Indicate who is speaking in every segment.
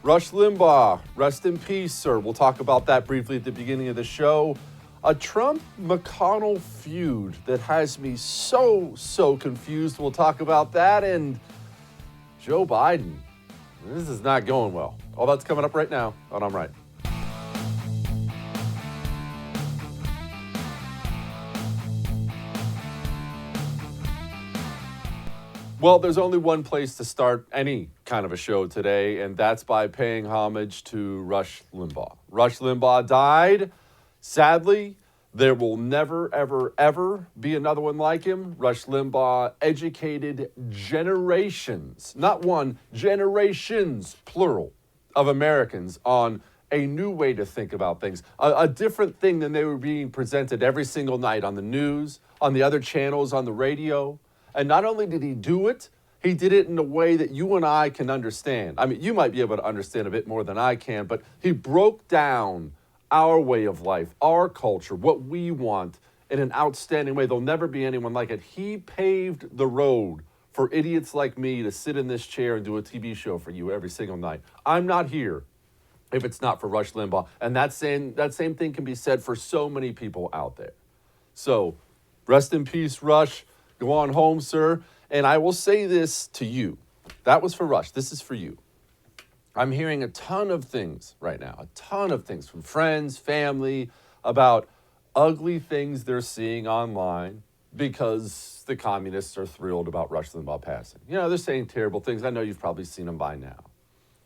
Speaker 1: Rush Limbaugh, rest in peace, sir. We'll talk about that briefly at the beginning of the show. A Trump-McConnell feud that has me so confused. We'll talk about that. And Joe Biden. This is not going well. All that's coming up right now on I'm Right. Well, there's only one place to start any kind of a show today, and that's by paying homage to Rush Limbaugh. Rush Limbaugh died. Sadly, there will never, ever be another one like him. Rush Limbaugh educated generations, not one, generations, plural, of Americans on a new way to think about things, a different thing than they were being presented every single night on the news, on the other channels, on the radio. And not only did he do it, he did it in a way that you and I can understand. I mean, you might be able to understand a bit more than I can, but he broke down our way of life, our culture, what we want in an outstanding way. There'll never be anyone like it. He paved the road for idiots like me to sit in this chair and do a TV show for you every single night. I'm not here if it's not for Rush Limbaugh. And that same thing can be said for so many people out there. So rest in peace, Rush. Go on home, sir. And I will say this to you. That was for Rush. This is for you. I'm hearing a ton of things right now, a ton of things from friends, family, about ugly things they're seeing online because the communists are thrilled about Rush Limbaugh passing. You know, they're saying terrible things. I know you've probably seen them by now.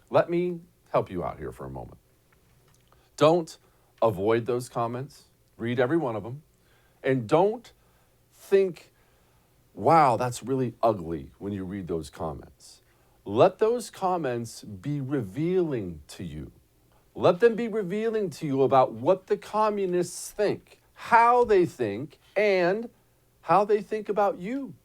Speaker 1: Let me help you out here for a moment. Don't avoid those comments. Read every one of them. And don't think, wow, that's really ugly when you read those comments. Let those comments be revealing to you. Let them be revealing to you about what the communists think, how they think, and how they think about you.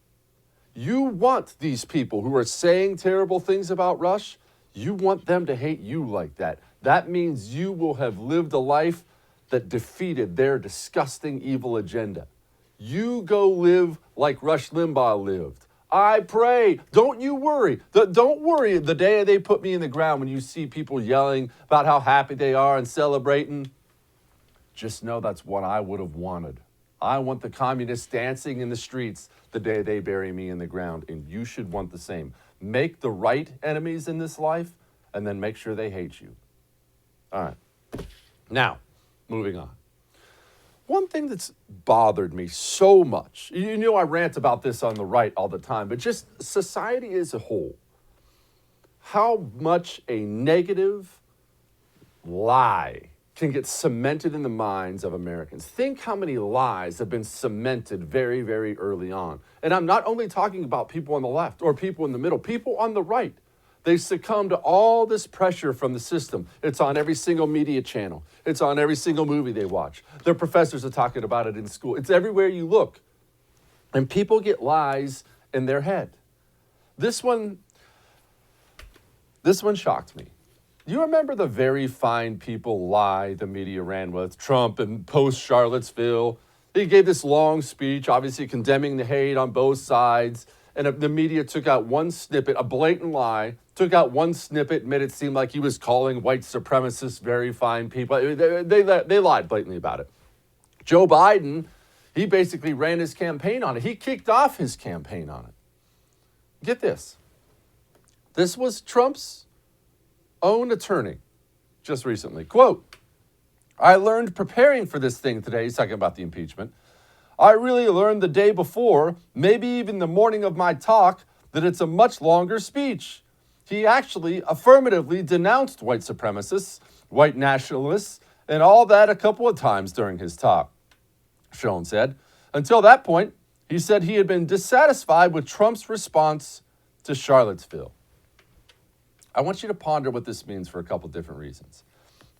Speaker 1: You want these people who are saying terrible things about Rush, you want them to hate you like that. That means you will have lived a life that defeated their disgusting, evil agenda. You go live like Rush Limbaugh lived. I pray. Don't you worry. Don't worry the day they put me in the ground when you see people yelling about how happy they are and celebrating. Just know that's what I would have wanted. I want the communists dancing in the streets the day they bury me in the ground, and you should want the same. Make the right enemies in this life, and then make sure they hate you. All right. Now, moving on. One thing that's bothered me so much, you know I rant about this on the right all the time, but just society as a whole, how much a negative lie can get cemented in the minds of Americans. Think how many lies have been cemented very, very early on. And I'm not only talking about people on the left or people in the middle, people on the right. They succumb to all this pressure from the system. It's on every single media channel. It's on every single movie they watch. Their professors are talking about it in school. It's everywhere you look. And people get lies in their head. This one shocked me. You remember the very fine people lie the media ran with? Trump and post-Charlottesville. He gave this long speech, obviously condemning the hate on both sides. And the media took out one snippet, a blatant lie, took out one snippet, made it seem like he was calling white supremacists very fine people. They lied blatantly about it. Joe Biden, he basically ran his campaign on it. He kicked off his campaign on it. Get this. This was Trump's own attorney just recently. Quote, I learned preparing for this thing today, he's talking about the impeachment, I really learned the day before, maybe even the morning of my talk, that it's a much longer speech. He actually affirmatively denounced white supremacists, white nationalists, and all that a couple of times during his talk, Schoen said. Until that point, he said he had been dissatisfied with Trump's response to Charlottesville. I want you to ponder what this means for a couple different reasons.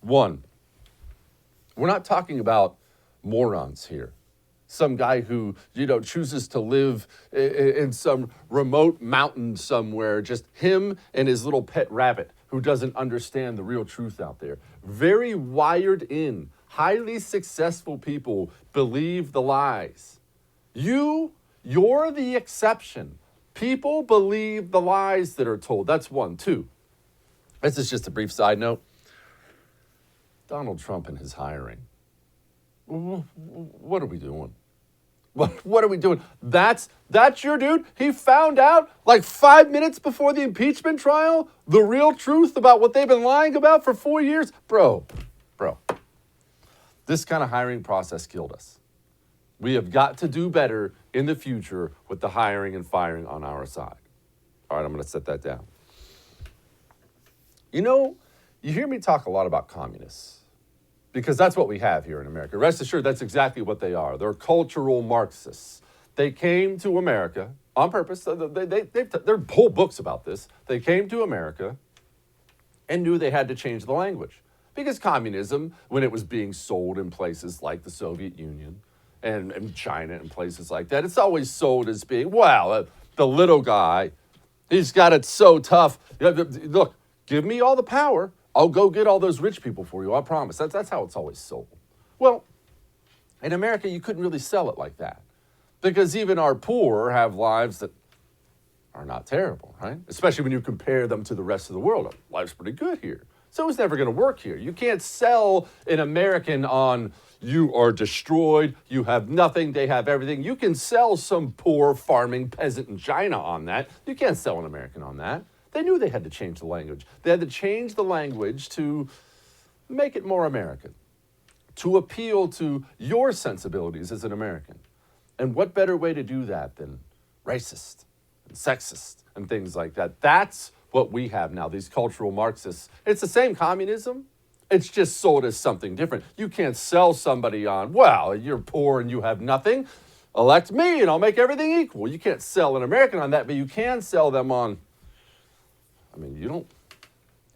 Speaker 1: One, we're not talking about morons here. Some guy who, chooses to live in some remote mountain somewhere, just him and his little pet rabbit who doesn't understand the real truth out there. Very wired in, highly successful people believe the lies. You're the exception. People believe the lies that are told. That's one. Two, This is just a brief side note. Donald Trump and his hiring. What are we doing? What are we doing? That's your dude? He found out like 5 minutes before the impeachment trial the real truth about what they've been lying about for 4 years? Bro. This kind of hiring process killed us. We have got to do better in the future with the hiring and firing on our side. All right, I'm going to set that down. You know, you hear me talk a lot about communists because that's what we have here in America. Rest assured, that's exactly what they are. They're cultural Marxists. They came to America on purpose. There are whole books about this. They came to America and knew they had to change the language because communism, when it was being sold in places like the Soviet Union and China and places like that, it's always sold as being, wow, the little guy, he's got it so tough. Look, give me all the power. I'll go get all those rich people for you, I promise. That's how it's always sold. Well, in America, you couldn't really sell it like that because even our poor have lives that are not terrible, right? Especially when you compare them to the rest of the world. Life's pretty good here. So it's never going to work here. You can't sell an American on you are destroyed, you have nothing, they have everything. You can sell some poor farming peasant in China on that. You can't sell an American on that. They knew they had to change the language. They had to change the language to make it more American, to appeal to your sensibilities as an American. And what better way to do that than racist and sexist and things like that? That's what we have now, these cultural Marxists. It's the same communism. It's just sold as something different. You can't sell somebody on, well, you're poor and you have nothing. Elect me and I'll make everything equal. You can't sell an American on that, but you can sell them on, I mean, you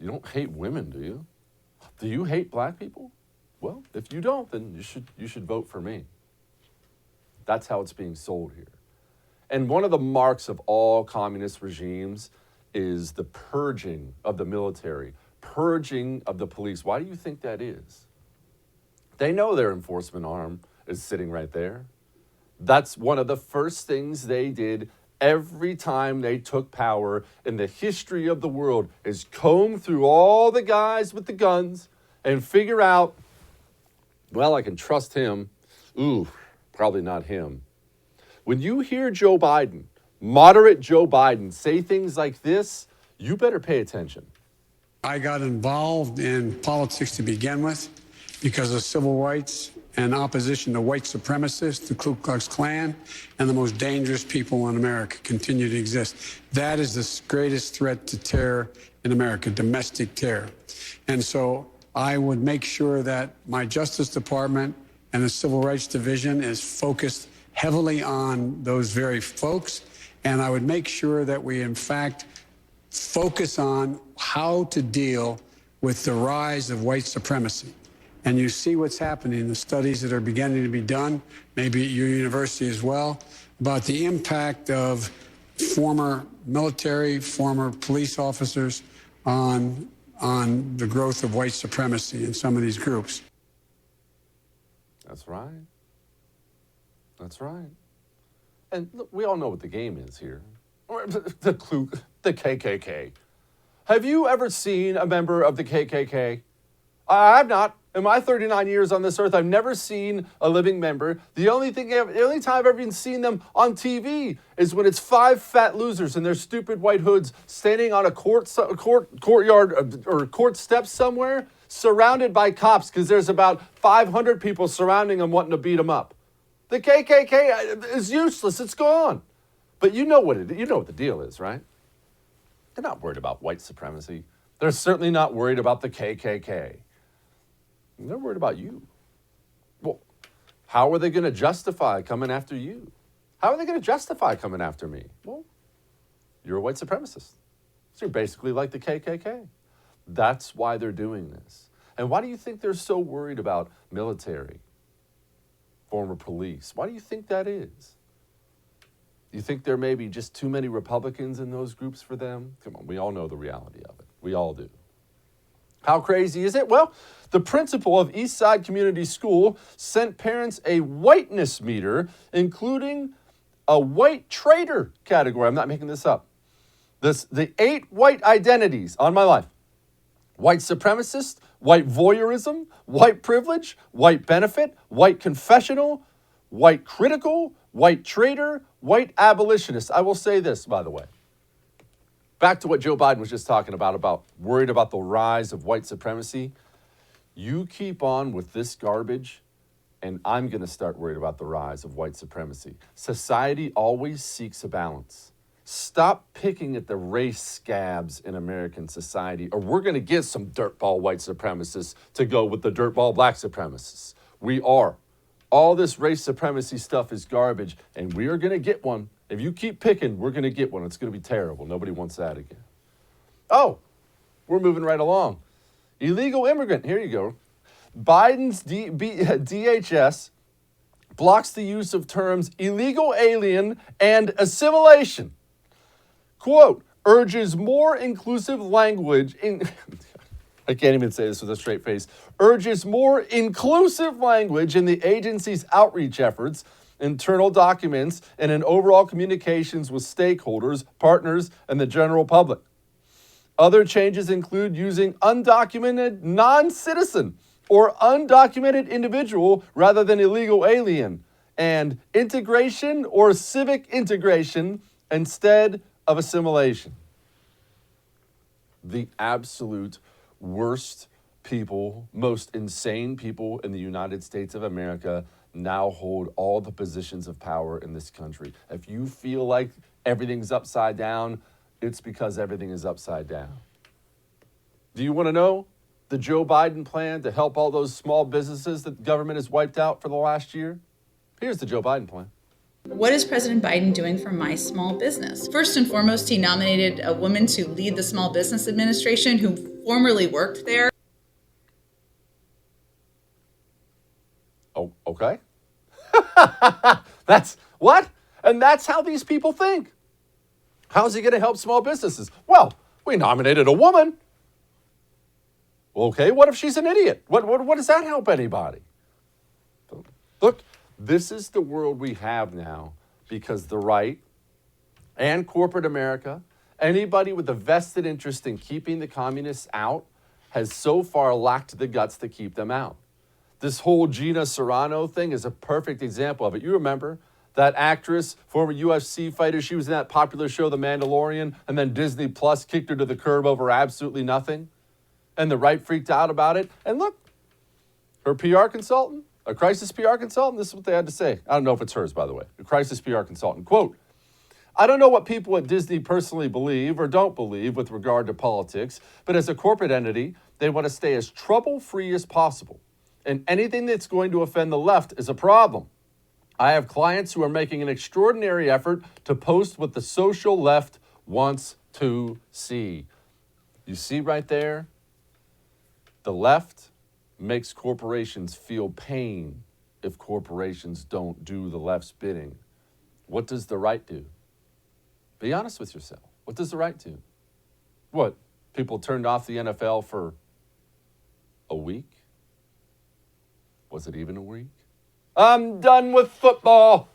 Speaker 1: don't hate women, do you? Do you hate black people? Well, if you don't, then you should vote for me. That's how it's being sold here. And one of the marks of all communist regimes is the purging of the military, purging of the police. Why do you think that is? They know their enforcement arm is sitting right there. That's one of the first things they did every time they took power in the history of the world, is comb through all the guys with the guns and figure out, well, I can trust him. Ooh, probably not him. When you hear Joe Biden, moderate Joe Biden, say things like this, you better pay attention.
Speaker 2: I got involved in politics to begin with because of civil rights and opposition to white supremacists, the Ku Klux Klan, and the most dangerous people in America continue to exist. That is the greatest threat to terror in America, domestic terror. And so I would make sure that my Justice Department and the Civil Rights Division is focused heavily on those very folks. And I would make sure that we, in fact, focus on how to deal with the rise of white supremacy. And you see what's happening in the studies that are beginning to be done, maybe at your university as well, about the impact of former military, former police officers on the growth of white supremacy in some of these groups.
Speaker 1: That's right. That's right. And look, we all know what the game is here. The KKK. Have you ever seen a member of the KKK? I have not. In my 39 years on this earth, I've never seen a living member. The only time I've ever seen them on TV is when it's 5 fat losers in their stupid white hoods standing on a courtyard or court steps somewhere, surrounded by cops because there's about 500 people surrounding them wanting to beat them up. The KKK is useless. It's gone. But you know what the deal is, right? They're not worried about white supremacy. They're certainly not worried about the KKK. They're worried about you. Well, how are they going to justify coming after you? How are they going to justify coming after me? Well, you're a white supremacist. So you're basically like the KKK. That's why they're doing this. And why do you think they're so worried about military, former police? Why do you think that is? You think there may be just too many Republicans in those groups for them? Come on, we all know the reality of it. We all do. How crazy is it? Well, the principal of Eastside Community School sent parents a whiteness meter, including a white traitor category. I'm not making this up. The 8 white identities on my life. White supremacist, white voyeurism, white privilege, white benefit, white confessional, white critical, white traitor, white abolitionist. I will say this, by the way. Back to what Joe Biden was just talking about worried about the rise of white supremacy. You keep on with this garbage, and I'm going to start worried about the rise of white supremacy. Society always seeks a balance. Stop picking at the race scabs in American society, or we're going to get some dirtball white supremacists to go with the dirtball black supremacists. We are. All this race supremacy stuff is garbage, and we are going to get one. If you keep picking, we're going to get one. It's going to be terrible. Nobody wants that again. Oh, we're moving right along. Illegal immigrant. Here you go. Biden's DHS blocks the use of terms illegal alien and assimilation. Quote, urges more inclusive language I can't even say this with a straight face. Urges more inclusive language in the agency's outreach efforts, internal documents, and in overall communications with stakeholders, partners, and the general public. Other changes include using undocumented non-citizen or undocumented individual rather than illegal alien, and integration or civic integration instead of assimilation. The absolute worst people, most insane people in the United States of America now hold all the positions of power in this country. If you feel like everything's upside down, it's because everything is upside down. Do you want to know the Joe Biden plan to help all those small businesses that the government has wiped out for the last year? Here's the Joe Biden plan.
Speaker 3: What is President Biden doing for my small business? First and foremost, he nominated a woman to lead the Small Business Administration who formerly worked there.
Speaker 1: Oh, okay. That's what? And that's how these people think. How's he going to help small businesses? Well, we nominated a woman. Okay, what if she's an idiot? What does that help anybody? Look, this is the world we have now because the right and corporate America, anybody with a vested interest in keeping the communists out, has so far lacked the guts to keep them out. This whole Gina Serrano thing is a perfect example of it. You remember that actress, former UFC fighter, she was in that popular show, The Mandalorian, and then Disney Plus kicked her to the curb over absolutely nothing. And the right freaked out about it. And look, her PR consultant, a crisis PR consultant, this is what they had to say. I don't know if it's hers, by the way. A crisis PR consultant, quote, I don't know what people at Disney personally believe or don't believe with regard to politics, but as a corporate entity, they want to stay as trouble-free as possible. And anything that's going to offend the left is a problem. I have clients who are making an extraordinary effort to post what the social left wants to see. You see right there? The left makes corporations feel pain if corporations don't do the left's bidding. What does the right do? Be honest with yourself. What does the right do? What? People turned off the NFL for a week? Was it even a week? I'm done with football.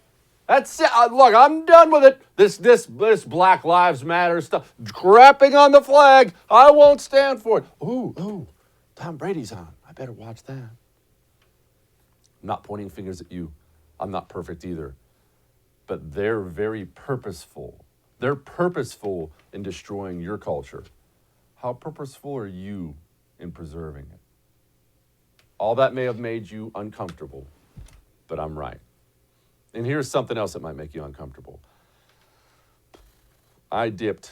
Speaker 1: That's it. Look, I'm done with it. This Black Lives Matter stuff. Crapping on the flag. I won't stand for it. Ooh, Tom Brady's on. I better watch that. I'm not pointing fingers at you. I'm not perfect either. But they're very purposeful. They're purposeful in destroying your culture. How purposeful are you in preserving it? All that may have made you uncomfortable, but I'm right. And here's something else that might make you uncomfortable. I dipped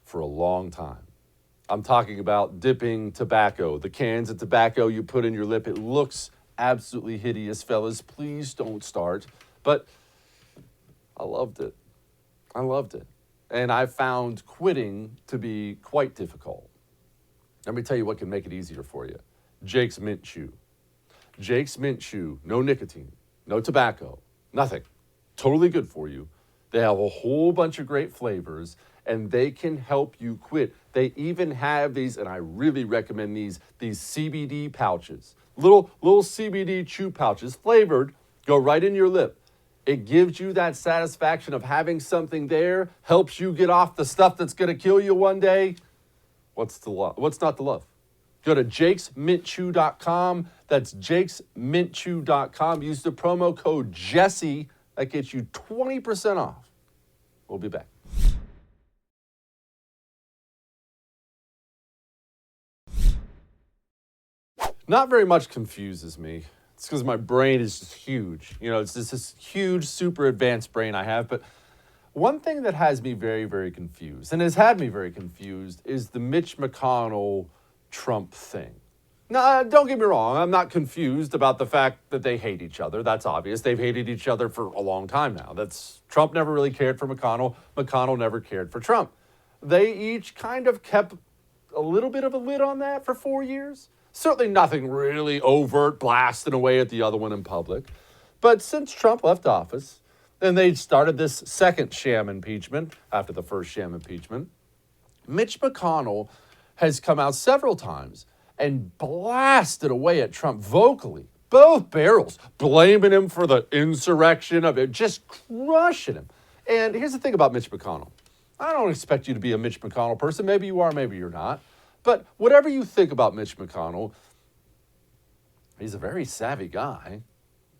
Speaker 1: for a long time. I'm talking about dipping tobacco, the cans of tobacco you put in your lip. It looks absolutely hideous, fellas. Please don't start. But I loved it. I loved it. And I found quitting to be quite difficult. Let me tell you what can make it easier for you. Jake's Mint Chew. Jake's Mint Chew, no nicotine, no tobacco, nothing. Totally good for you. They have a whole bunch of great flavors, and they can help you quit. They even have these, and I really recommend these CBD pouches. Little CBD chew pouches, flavored, go right in your lip. It gives you that satisfaction of having something there, helps you get off the stuff that's going to kill you one day. What's not to love? Go to jakesmintchew.com. That's jakesmintchew.com. Use the promo code Jesse. That gets you 20% off. We'll be back. Not very much confuses me. It's because my brain is just huge. You know, it's just this huge, super advanced brain I have. But one thing that has me very, very confused, and has had me very confused, is the Mitch McConnell Trump thing. Now, don't get me wrong. I'm not confused about the fact that they hate each other. That's obvious. They've hated each other for a long time now. Trump never really cared for McConnell. McConnell never cared for Trump. They each kind of kept a little bit of a lid on that for 4 years. Certainly nothing really overt, blasting away at the other one in public. But since Trump left office, and they started this second sham impeachment after the first sham impeachment, Mitch McConnell has come out several times and blasted away at Trump vocally, both barrels, blaming him for the insurrection of it, just crushing him. And here's the thing about Mitch McConnell. I don't expect you to be a Mitch McConnell person. Maybe you are, maybe you're not. But whatever you think about Mitch McConnell, he's a very savvy guy.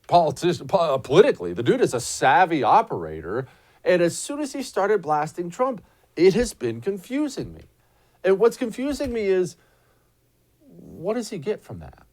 Speaker 1: Politically, the dude is a savvy operator. And as soon as he started blasting Trump, it has been confusing me. And what's confusing me is, what does he get from that?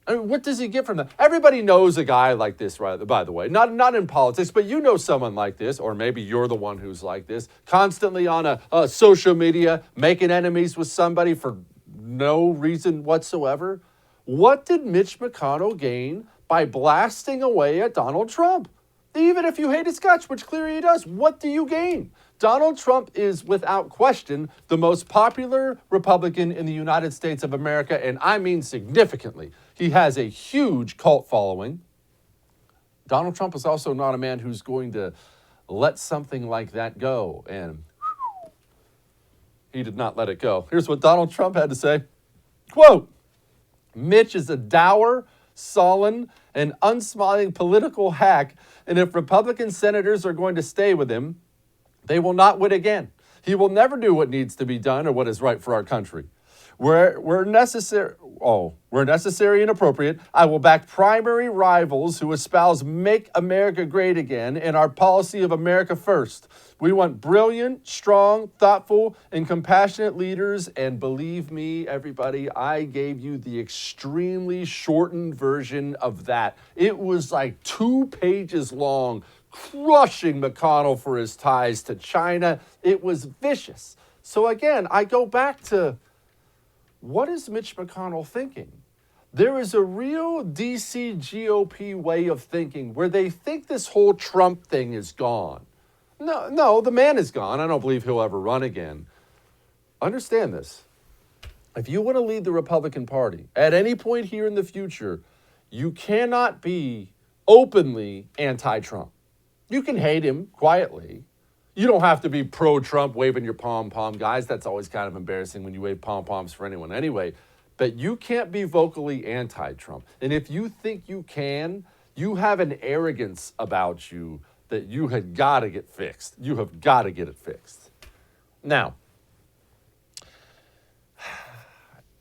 Speaker 1: I mean, what does he get from that? Everybody knows a guy like this, right? By the way, not in politics, but you know someone like this, or maybe you're the one who's like this, constantly on a social media, making enemies with somebody for no reason whatsoever. What did Mitch McConnell gain by blasting away at Donald Trump? Even if you hate his guts, which clearly he does, what do you gain? Donald Trump is, without question, the most popular Republican in the United States of America, and I mean significantly. He has a huge cult following. Donald Trump is also not a man who's going to let something like that go, and he did not let it go. Here's what Donald Trump had to say. Quote, Mitch is a dour, sullen, and unsmiling political hack, and if Republican senators are going to stay with him, they will not win again. He will never do what needs to be done or what is right for our country. Where necessary and appropriate, I will back primary rivals who espouse Make America Great Again and our policy of America First. We want brilliant, strong, thoughtful, and compassionate leaders. And believe me, everybody, I gave you the extremely shortened version of that. It was like 2 pages long, crushing McConnell for his ties to China. It was vicious. So again, I go back to, what is Mitch McConnell thinking? There is a real DC GOP way of thinking where they think this whole Trump thing is gone. No, the man is gone. I don't believe he'll ever run again. Understand this. If you want to lead the Republican Party at any point here in the future, you cannot be openly anti-Trump. You can hate him quietly. You don't have to be pro-Trump waving your pom-pom, guys. That's always kind of embarrassing when you wave pom-poms for anyone anyway. But you can't be vocally anti-Trump. And if you think you can, you have an arrogance about you that you had got to get fixed. You have got to get it fixed. Now,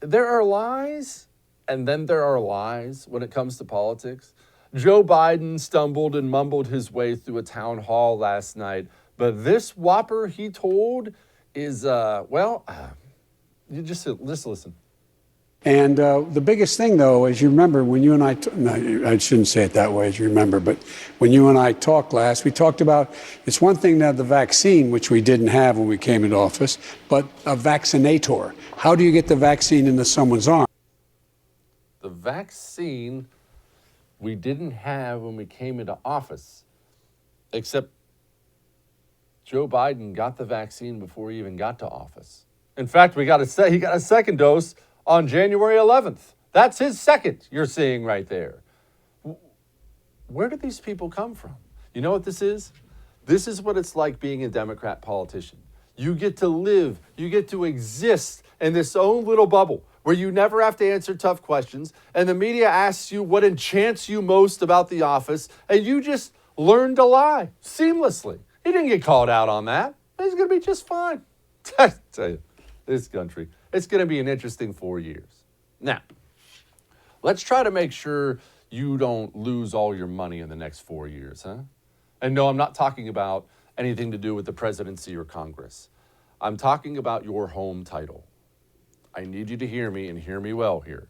Speaker 1: there are lies, and then there are lies when it comes to politics. Joe Biden stumbled and mumbled his way through a town hall last night. But this whopper he told is, you just listen.
Speaker 2: And the biggest thing, though, as you remember, when you and I shouldn't say it that way, as you remember, but when you and I talked last, we talked about, it's one thing to have the vaccine, which we didn't have when we came into office, but a vaccinator. How do you get the vaccine into someone's arm?
Speaker 1: The vaccine we didn't have when we came into office, except Joe Biden got the vaccine before he even got to office. In fact, he got a second dose on January 11th. That's his second you're seeing right there. Where do these people come from? You know what this is? This is what it's like being a Democrat politician. You get to live, you get to exist in this own little bubble where you never have to answer tough questions, and the media asks you what enchants you most about the office, and you just learn to lie seamlessly. He didn't get called out on that. He's going to be just fine. I tell you, this country. It's going to be an interesting 4 years. Now, let's try to make sure you don't lose all your money in the next 4 years, huh? And no, I'm not talking about anything to do with the presidency or Congress. I'm talking about your home title. I need you to hear me and hear me well here.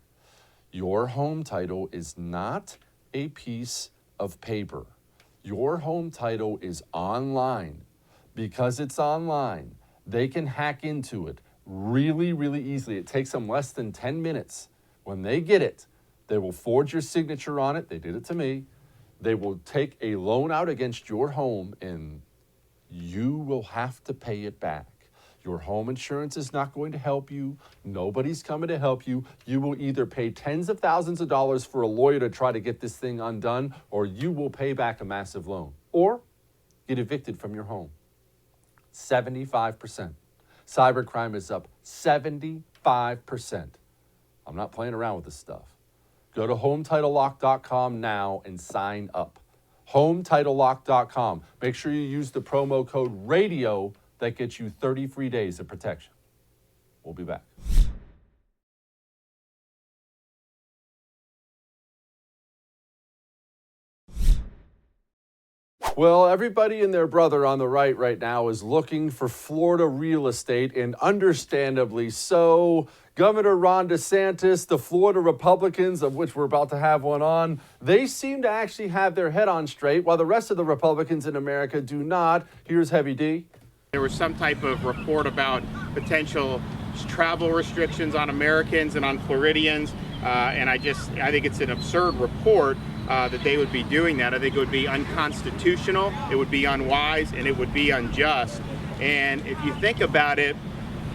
Speaker 1: Your home title is not a piece of paper. Your home title is online. Because it's online, they can hack into it really, really easily. It takes them less than 10 minutes. When they get it, they will forge your signature on it. They did it to me. They will take a loan out against your home, and you will have to pay it back. Your home insurance is not going to help you. Nobody's coming to help you. You will either pay tens of thousands of dollars for a lawyer to try to get this thing undone, or you will pay back a massive loan, or get evicted from your home. 75%. Cybercrime is up 75%. I'm not playing around with this stuff. Go to HomeTitleLock.com now and sign up. HomeTitleLock.com. Make sure you use the promo code RADIO. That gets you 30 free days of protection. We'll be back. Well, everybody and their brother on the right now is looking for Florida real estate, and understandably so. Governor Ron DeSantis, the Florida Republicans, of which we're about to have one on, they seem to actually have their head on straight, while the rest of the Republicans in America do not. Here's Heavy D.
Speaker 4: There was some type of report about potential travel restrictions on Americans and on Floridians, and I think it's an absurd report that they would be doing that. I think it would be unconstitutional, it would be unwise, and it would be unjust. And if you think about it,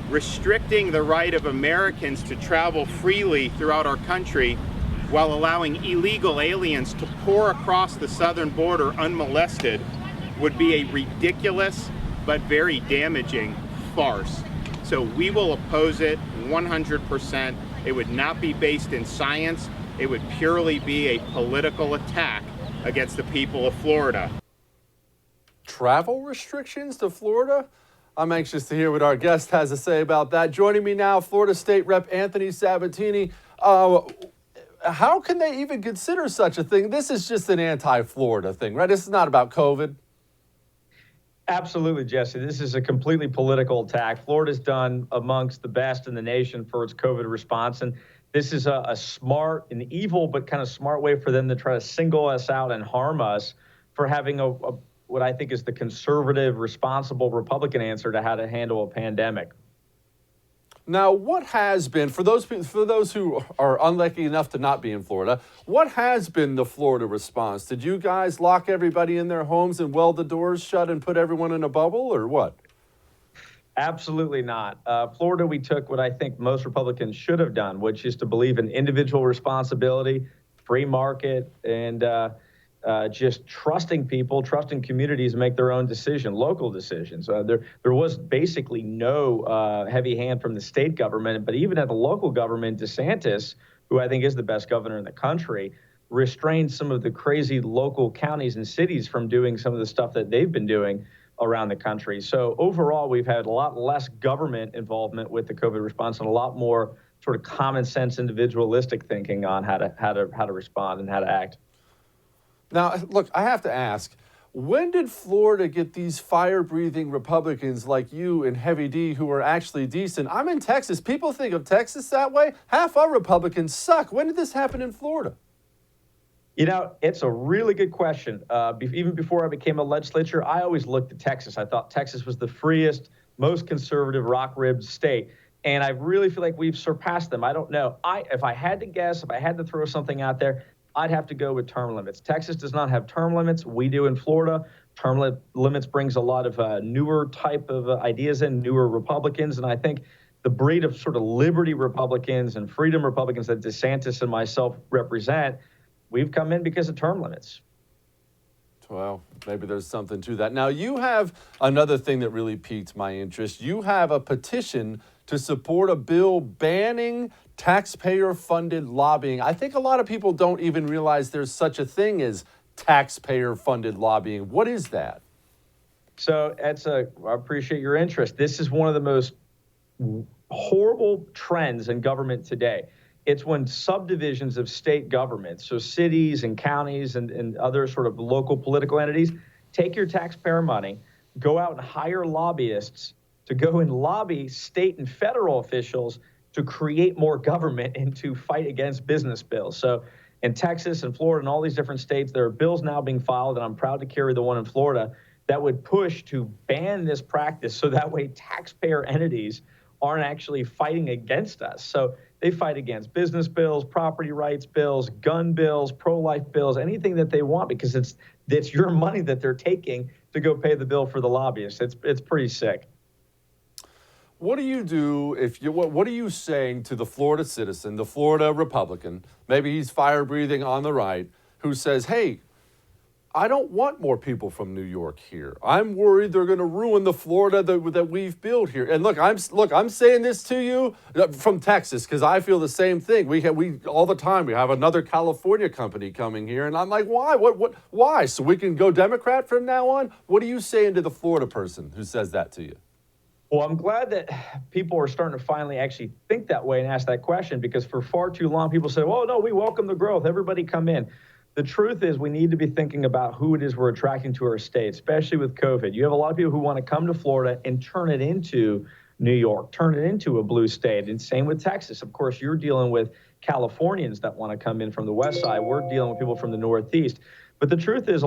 Speaker 4: restricting the right of Americans to travel freely throughout our country while allowing illegal aliens to pour across the southern border unmolested would be a ridiculous but very damaging farce. So we will oppose it 100%. It would not be based in science. It would purely be a political attack against the people of Florida.
Speaker 1: Travel restrictions to Florida? I'm anxious to hear what our guest has to say about that. Joining me now, Florida State Rep Anthony Sabatini. How can they even consider such a thing? This is just an anti-Florida thing, right? This is not about COVID.
Speaker 5: Absolutely, Jesse. This is a completely political attack. Florida's done amongst the best in the nation for its COVID response. And this is a smart and evil, but kind of smart way for them to try to single us out and harm us for having what I think is the conservative, responsible Republican answer to how to handle a pandemic.
Speaker 1: Now, what has been, for those who are unlucky enough to not be in Florida, what has been the Florida response? Did you guys lock everybody in their homes and weld the doors shut and put everyone in a bubble, or what?
Speaker 5: Absolutely not. Florida, we took what I think most Republicans should have done, which is to believe in individual responsibility, free market, and just trusting people, trusting communities to make their own decision, local decisions. There was basically no heavy hand from the state government, but even at the local government, DeSantis, who I think is the best governor in the country, restrained some of the crazy local counties and cities from doing some of the stuff that they've been doing around the country. So overall, we've had a lot less government involvement with the COVID response and a lot more sort of common sense, individualistic thinking on how to respond and how to act.
Speaker 1: Now, look, I have to ask, when did Florida get these fire-breathing Republicans like you and Heavy D who are actually decent? I'm in Texas. People think of Texas that way. Half our Republicans suck. When did this happen in Florida?
Speaker 5: You know, it's a really good question. Even before I became a legislature, I always looked at Texas. I thought Texas was the freest, most conservative, rock-ribbed state. And I really feel like we've surpassed them. I don't know. If I had to guess, if I had to throw something out there, I'd have to go with term limits. Texas does not have term limits. We do in Florida. Term limits brings a lot of newer type of ideas in, newer Republicans. And I think the breed of sort of liberty Republicans and freedom Republicans that DeSantis and myself represent, we've come in because of term limits.
Speaker 1: Well, maybe there's something to that. Now, you have another thing that really piqued my interest. You have a petition to support a bill banning taxpayer-funded lobbying. I think a lot of people don't even realize there's such a thing as taxpayer-funded lobbying. What is that?
Speaker 5: So I appreciate your interest. This is one of the most horrible trends in government today. It's when subdivisions of state governments, so cities and counties and other sort of local political entities, take your taxpayer money, go out and hire lobbyists to go and lobby state and federal officials to create more government and to fight against business bills. So in Texas and Florida and all these different states, there are bills now being filed, and I'm proud to carry the one in Florida, that would push to ban this practice so that way taxpayer entities aren't actually fighting against us. So they fight against business bills, property rights bills, gun bills, pro-life bills, anything that they want, because it's your money that they're taking to go pay the bill for the lobbyists. It's pretty sick.
Speaker 1: What do you do if you? What are you saying to the Florida citizen, the Florida Republican? Maybe he's fire-breathing on the right, who says, "Hey, I don't want more people from New York here. I'm worried they're going to ruin the Florida that we've built here." And I'm saying this to you from Texas because I feel the same thing. We all the time we have another California company coming here, and I'm like, why? Why? So we can go Democrat from now on? What are you saying to the Florida person who says that to you?
Speaker 5: Well, I'm glad that people are starting to finally actually think that way and ask that question, because for far too long people say, "Oh no, we welcome the growth. Everybody come in." The truth is we need to be thinking about who it is we're attracting to our state, especially with COVID. You have a lot of people who want to come to Florida and turn it into New York, turn it into a blue state. And same with Texas. Of course, you're dealing with Californians that want to come in from the west side. We're dealing with people from the northeast. But the truth is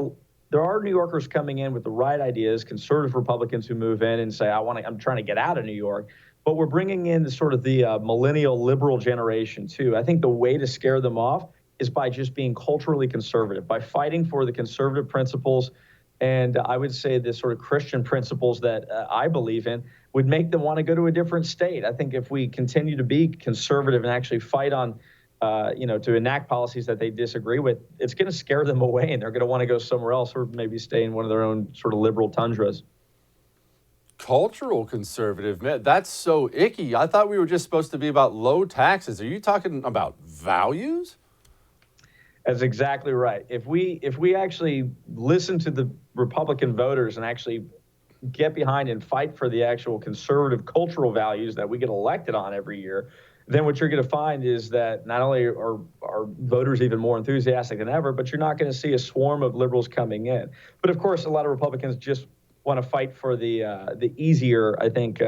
Speaker 5: there are New Yorkers coming in with the right ideas, conservative Republicans who move in and say, I'm trying to get out of New York. But we're bringing in the millennial liberal generation too. I think the way to scare them off is by just being culturally conservative, by fighting for the conservative principles, and I would say the sort of Christian principles that I believe in would make them want to go to a different state. I think if we continue to be conservative and actually fight on, to enact policies that they disagree with, it's going to scare them away, and they're going to want to go somewhere else or maybe stay in one of their own sort of liberal tundras.
Speaker 1: Cultural conservative, man, that's so icky. I thought we were just supposed to be about low taxes. Are you talking about values?
Speaker 5: That's exactly right. If we actually listen to the Republican voters and actually get behind and fight for the actual conservative cultural values that we get elected on every year, then what you're going to find is that not only are voters even more enthusiastic than ever, but you're not going to see a swarm of liberals coming in. But of course, a lot of Republicans just want to fight for the easier, I think,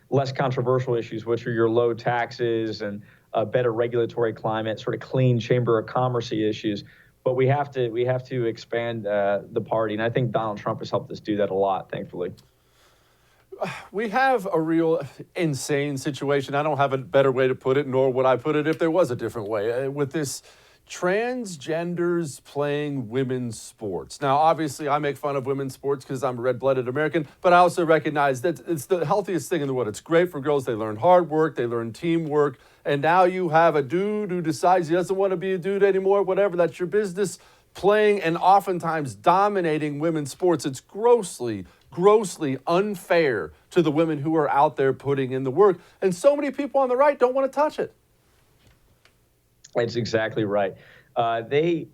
Speaker 5: less controversial issues, which are your low taxes and a better regulatory climate, sort of clean Chamber of Commerce issues. But we have to expand the party, and I think Donald Trump has helped us do that a lot, thankfully.
Speaker 1: We have a real insane situation. I don't have a better way to put it, nor would I put it if there was a different way. With this transgenders playing women's sports. Now, obviously, I make fun of women's sports because I'm a red-blooded American, but I also recognize that it's the healthiest thing in the world. It's great for girls. They learn hard work. They learn teamwork. And now you have a dude who decides he doesn't want to be a dude anymore, whatever. That's your business, playing and oftentimes dominating women's sports. It's grossly unfair to the women who are out there putting in the work. And so many people on the right don't want to touch it.
Speaker 5: That's exactly right. They're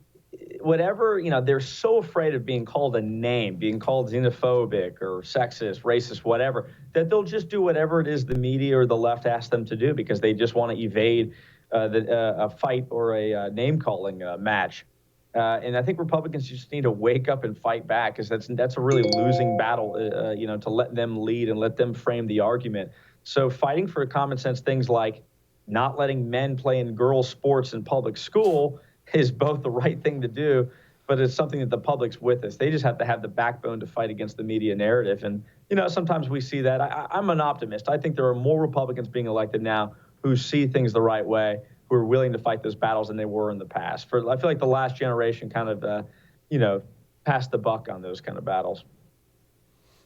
Speaker 5: so afraid of being called a name, being called xenophobic or sexist, racist, whatever, that they'll just do whatever it is the media or the left asks them to do because they just want to evade a fight or a name-calling match. And I think Republicans just need to wake up and fight back, because that's a really losing battle, to let them lead and let them frame the argument. So fighting for common sense things like not letting men play in girls' sports in public school is both the right thing to do, but it's something that the public's with us. They just have to have the backbone to fight against the media narrative. And, sometimes we see that. I'm an optimist. I think there are more Republicans being elected now who see things the right way, who are willing to fight those battles than they were in the past. I feel like the last generation kind of, passed the buck on those kind of battles.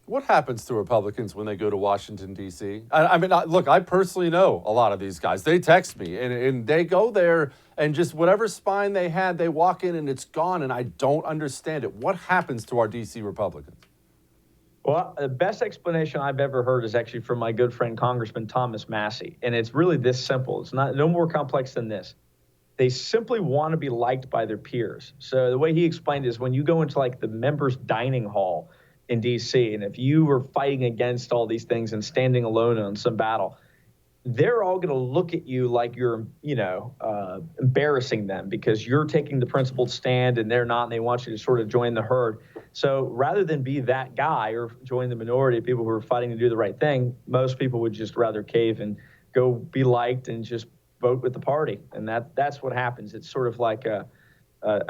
Speaker 1: What happens to Republicans when they go to Washington, D.C.? I personally know a lot of these guys. They text me, and they go there, and just whatever spine they had, they walk in, and it's gone, and I don't understand it. What happens to our D.C. Republicans?
Speaker 5: Well, the best explanation I've ever heard is actually from my good friend, Congressman Thomas Massey, and it's really this simple. It's no more complex than this. They simply want to be liked by their peers. So the way he explained it is when you go into the members' dining hall in D.C., and if you were fighting against all these things and standing alone on some battle, they're all going to look at you like you're, embarrassing them because you're taking the principled stand and they're not, and they want you to sort of join the herd. So rather than be that guy or join the minority of people who are fighting to do the right thing, most people would just rather cave and go be liked and just vote with the party. And that's what happens. It's sort of like a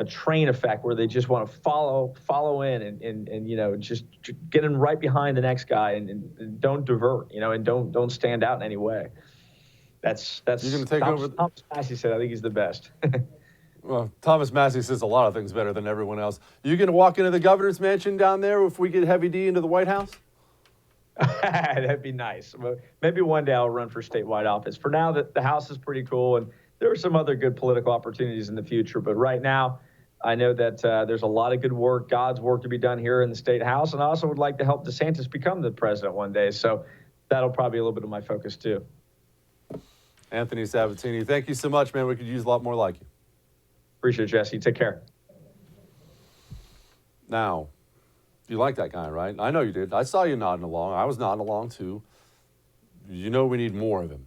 Speaker 5: train effect where they just want to follow in and just get in right behind the next guy and don't divert, and don't stand out in any way. That's
Speaker 1: You're going to take over.
Speaker 5: Thomas Massey said, I think he's the best.
Speaker 1: Well, Thomas Massey says a lot of things better than everyone else. You going to walk into the governor's mansion down there if we get Heavy D into the White House?
Speaker 5: That'd be nice. Maybe one day I'll run for statewide office. For now, the House is pretty cool, and there are some other good political opportunities in the future. But right now, I know that there's a lot of good work, God's work to be done here in the state House, and I also would like to help DeSantis become the president one day. So that'll probably be a little bit of my focus too.
Speaker 1: Anthony Sabatini, thank you so much, man. We could use a lot more like you.
Speaker 5: Appreciate it, Jesse. Take care.
Speaker 1: Now, you like that guy, right? I know you did. I saw you nodding along. I was nodding along too. You know we need more of him.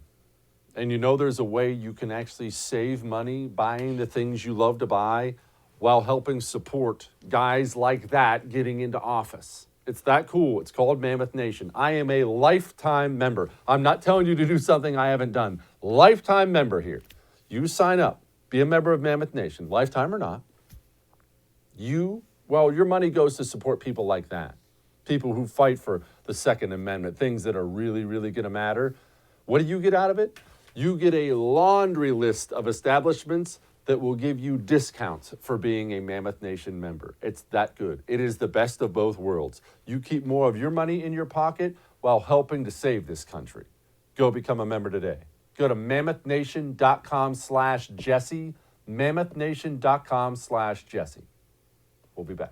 Speaker 1: And you know there's a way you can actually save money buying the things you love to buy while helping support guys like that getting into office. It's that cool. It's called Mammoth Nation. I am a lifetime member. I'm not telling you to do something I haven't done. Lifetime member here. You sign up. Be a member of Mammoth Nation, lifetime or not. Your money goes to support people like that. People who fight for the Second Amendment, things that are really, really going to matter. What do you get out of it? You get a laundry list of establishments that will give you discounts for being a Mammoth Nation member. It's that good. It is the best of both worlds. You keep more of your money in your pocket while helping to save this country. Go become a member today. Go to mammothnation.com/Jesse, mammothnation.com/Jesse. We'll be back.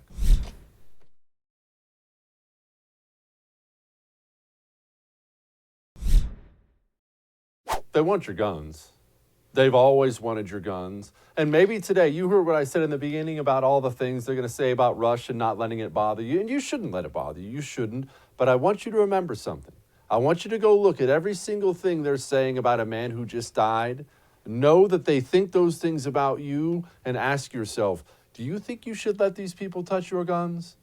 Speaker 1: They want your guns. They've always wanted your guns. And maybe today, you heard what I said in the beginning about all the things they're going to say about Rush and not letting it bother you. And you shouldn't let it bother you. You shouldn't. But I want you to remember something. I want you to go look at every single thing they're saying about a man who just died. Know that they think those things about you and ask yourself, do you think you should let these people touch your guns?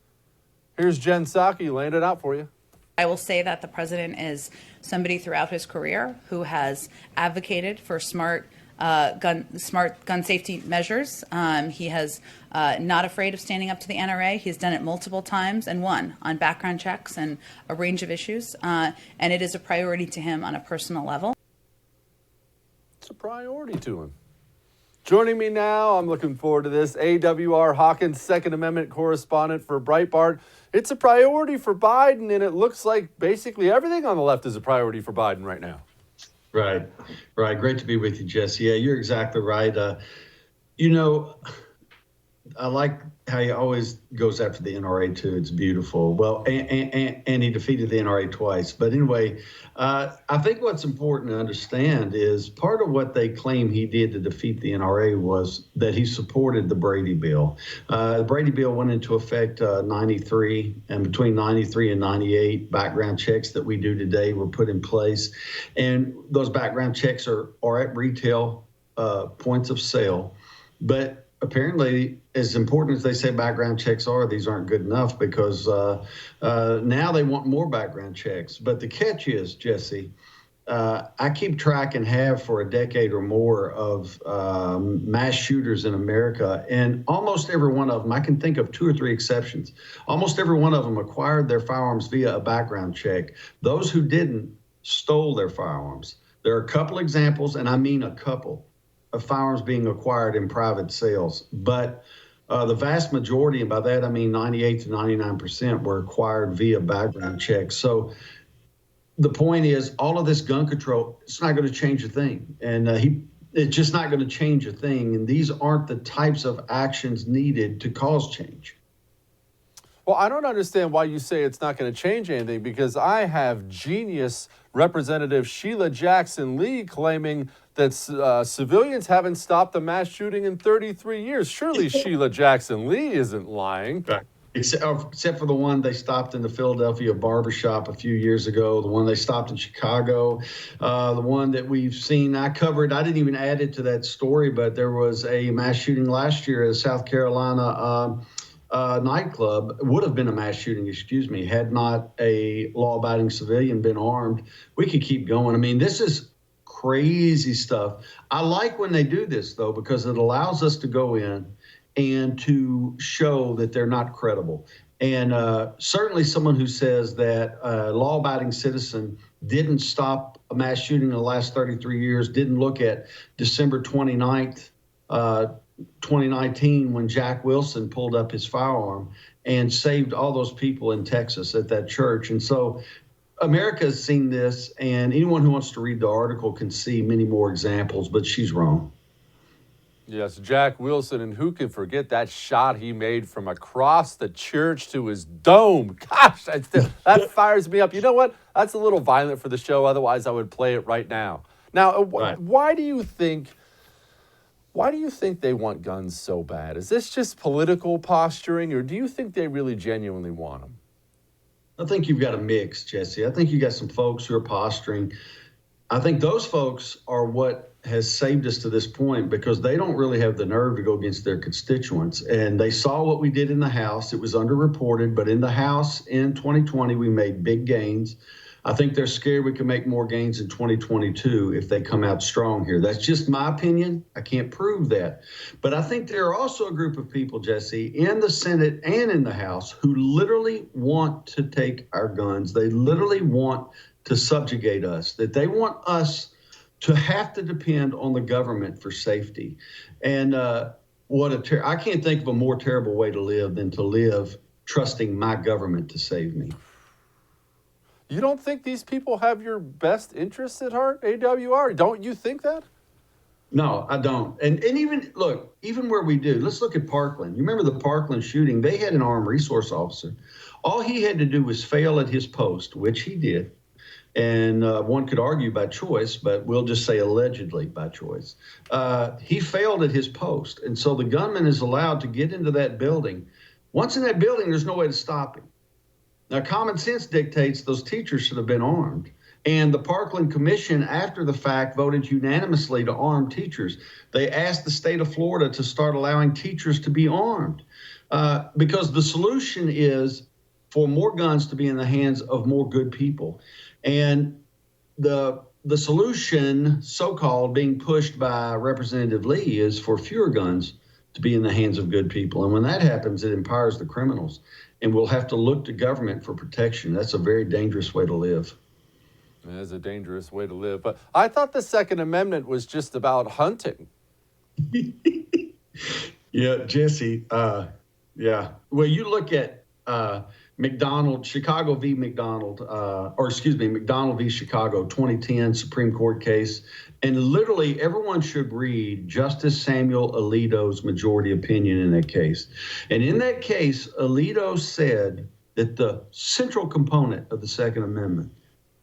Speaker 1: Here's Jen Psaki laying it out for you.
Speaker 6: I will say that the president is somebody throughout his career who has advocated for smart gun safety measures. He has not afraid of standing up to the NRA. He's done it multiple times and won on background checks and a range of issues. And it is a priority to him on a personal level.
Speaker 1: It's a priority to him. Joining me now, I'm looking forward to this, AWR Hawkins, Second Amendment correspondent for Breitbart. It's a priority for Biden, and it looks like basically everything on the left is a priority for Biden right now.
Speaker 7: Right. Great to be with you, Jesse. Yeah, you're exactly right. I like how he always goes after the NRA too. It's beautiful. Well, and he defeated the NRA twice. But anyway, I think what's important to understand is part of what they claim he did to defeat the NRA was that he supported the Brady Bill. The Brady Bill went into effect 93, and between 93 and 98, background checks that we do today were put in place. And those background checks are at retail points of sale. But apparently, as important as they say background checks are, these aren't good enough because now they want more background checks. But the catch is, Jesse, I keep track and have for a decade or more of mass shooters in America, and almost every one of them, I can think of 2 or 3 exceptions, almost every one of them acquired their firearms via a background check. Those who didn't stole their firearms. There are a couple examples, and I mean a couple, of firearms being acquired in private sales. But the vast majority, and by that I mean 98 to 99%, were acquired via background checks. So the point is, all of this gun control, it's not going to change a thing. And it's just not going to change a thing. And these aren't the types of actions needed to cause change.
Speaker 1: Well, I don't understand why you say it's not going to change anything, because I have genius Representative Sheila Jackson Lee claiming that civilians haven't stopped the mass shooting in 33 years. Surely Sheila Jackson Lee isn't lying.
Speaker 7: except for the one they stopped in the Philadelphia barbershop a few years ago, the one they stopped in Chicago, the one that we've seen. I covered, I didn't even add it to that story, but there was a mass shooting last year at a South Carolina nightclub. It would have been a mass shooting, excuse me, had not a law-abiding civilian been armed. We could keep going. I mean, this is crazy stuff. I like when they do this, though, because it allows us to go in and to show that they're not credible. And certainly someone who says that a law-abiding citizen didn't stop a mass shooting in the last 33 years, didn't look at December 29th, 2019, when Jack Wilson pulled up his firearm and saved all those people in Texas at that church. And so America has seen this, and anyone who wants to read the article can see many more examples, but she's wrong.
Speaker 1: Yes, Jack Wilson, and who can forget that shot he made from across the church to his dome? Gosh, that fires me up. You know what? That's a little violent for the show. Otherwise, I would play it right now. Now,
Speaker 7: Right.
Speaker 1: why do you think they want guns so bad? Is this just political posturing, or do you think they really genuinely want them?
Speaker 7: I think you've got a mix, Jesse. I think you got some folks who are posturing. I think those folks are what has saved us to this point, because they don't really have the nerve to go against their constituents. And they saw what we did in the House. It was underreported, but in the House in 2020, we made big gains. I think they're scared we can make more gains in 2022 if they come out strong here. That's just my opinion. I can't prove that. But I think there are also a group of people, Jesse, in the Senate and in the House who literally want to take our guns. They literally want to subjugate us, that they want us to have to depend on the government for safety. And I can't think of a more terrible way to live than to live trusting my government to save me.
Speaker 1: You don't think these people have your best interests at heart, AWR? Don't you think that?
Speaker 7: No, I don't. And even, look, even where we do, let's look at Parkland. You remember the Parkland shooting? They had an armed resource officer. All he had to do was fail at his post, which he did. And one could argue by choice, but we'll just say allegedly by choice. He failed at his post. And so the gunman is allowed to get into that building. Once in that building, there's no way to stop him. Now, common sense dictates those teachers should have been armed. And the Parkland Commission, after the fact, voted unanimously to arm teachers. They asked the state of Florida to start allowing teachers to be armed, because the solution is for more guns to be in the hands of more good people. And the solution, so-called, being pushed by Representative Lee is for fewer guns to be in the hands of good people. And when that happens, it empowers the criminals. And we'll have to look to government for protection. That's a very dangerous way to live.
Speaker 1: It is a dangerous way to live. But I thought the Second Amendment was just about hunting.
Speaker 7: Yeah, Jesse. Yeah. Well, you look at McDonald, Chicago v. McDonald, McDonald v. Chicago, 2010 Supreme Court case. And literally everyone should read Justice Samuel Alito's majority opinion in that case. And in that case, Alito said that the central component of the Second Amendment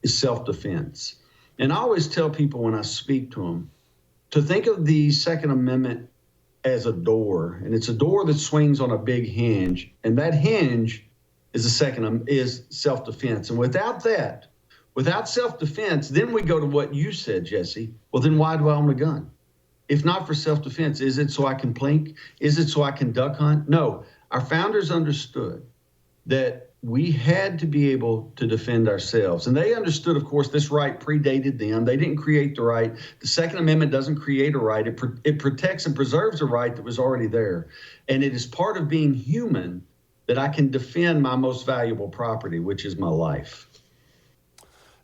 Speaker 7: is self-defense. And I always tell people when I speak to them to think of the Second Amendment as a door, and it's a door that swings on a big hinge, and that hinge is self-defense. And without that, without self-defense, then we go to what you said, Jesse. Well, then why do I own a gun? If not for self-defense, is it so I can plink? Is it so I can duck hunt? No, our founders understood that we had to be able to defend ourselves. And they understood, of course, this right predated them. They didn't create the right. The Second Amendment doesn't create a right. It protects and preserves a right that was already there. And it is part of being human that I can defend my most valuable property, which is my life.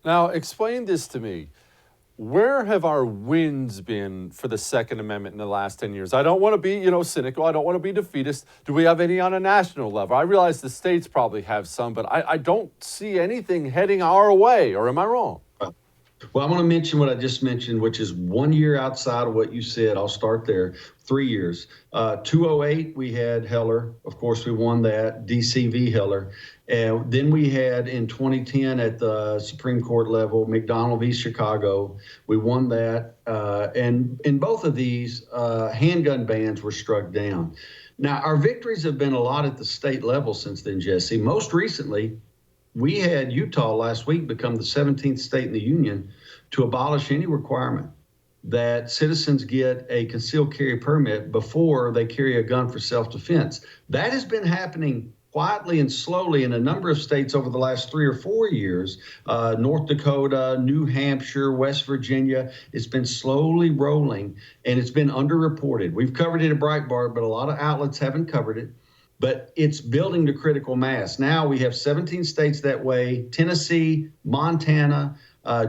Speaker 1: Now, explain this to me. Where have our wins been for the Second Amendment in the last 10 years? I don't want to be, cynical. I don't want to be defeatist. Do we have any on a national level? I realize the states probably have some, but I don't see anything heading our way, or am I wrong?
Speaker 7: Well, I want to mention what I just mentioned, which is 1 year outside of what you said. I'll start there. 3 years. 2008, we had Heller. Of course, we won that. DCV Heller. And then we had in 2010 at the Supreme Court level, McDonald v. Chicago. We won that. And in both of these, handgun bans were struck down. Now, our victories have been a lot at the state level since then, Jesse. Most recently, we had Utah last week become the 17th state in the union to abolish any requirement that citizens get a concealed carry permit before they carry a gun for self-defense. That has been happening quietly and slowly in a number of states over the last 3 or 4 years. North Dakota, New Hampshire, West Virginia. It's been slowly rolling, and it's been underreported. We've covered it at Breitbart, but a lot of outlets haven't covered it. But it's building to critical mass. Now we have 17 states that way. Tennessee, Montana,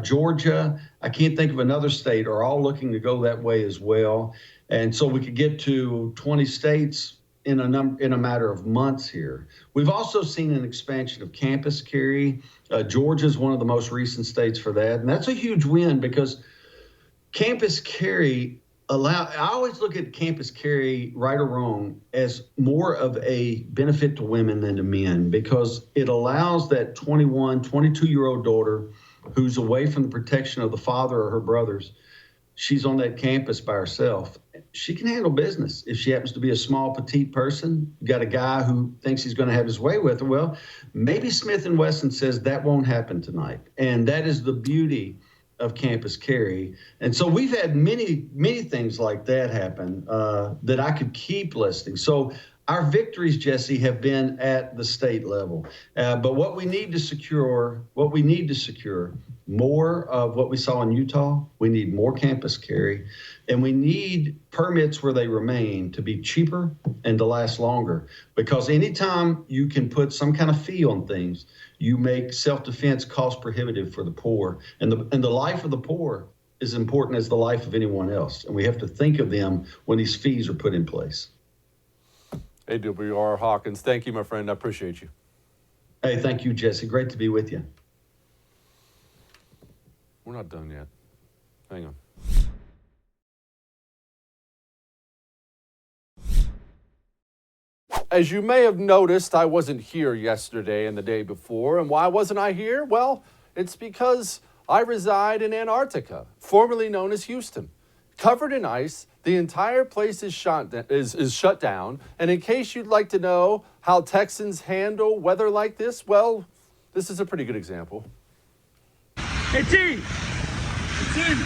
Speaker 7: Georgia, I can't think of another state, are all looking to go that way as well. And so we could get to 20 states in a matter of months here. We've also seen an expansion of campus carry. Georgia is one of the most recent states for that. And that's a huge win because campus carry I always look at campus carry, right or wrong, as more of a benefit to women than to men, because it allows that 21, 22-year-old daughter who's away from the protection of the father or her brothers. She's on that campus by herself. She can handle business. If she happens to be a small, petite person, got a guy who thinks he's going to have his way with her, well, maybe Smith & Wesson says that won't happen tonight. And that is the beauty of campus carry. And so we've had many, many things like that happen that I could keep listing. So our victories, Jesse, have been at the state level. But what we need to secure more of what we saw in Utah. We need more campus carry, and we need permits where they remain to be cheaper and to last longer. Because anytime you can put some kind of fee on things, you make self-defense cost prohibitive for the poor. And the life of the poor is important as the life of anyone else. And we have to think of them when these fees are put in place.
Speaker 1: A.W.R. Hawkins, thank you, my friend. I appreciate you.
Speaker 7: Hey, thank you, Jesse. Great to be with you.
Speaker 1: We're not done yet. Hang on. As you may have noticed, I wasn't here yesterday and the day before. And why wasn't I here? Well, it's because I reside in Antarctica, formerly known as Houston. Covered in ice, the entire place is shut down. And in case you'd like to know how Texans handle weather like this, well, this is a pretty good example.
Speaker 8: Hey, T! It's in!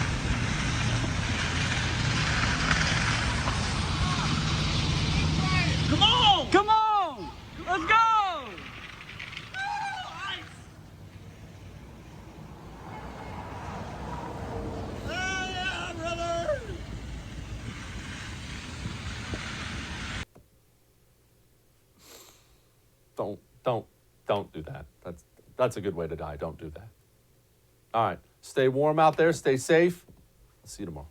Speaker 8: Come on! Come on! Let's go! Yeah, brother!
Speaker 1: Don't do that. That's a good way to die. Don't do that. All right. Stay warm out there. Stay safe. See you tomorrow.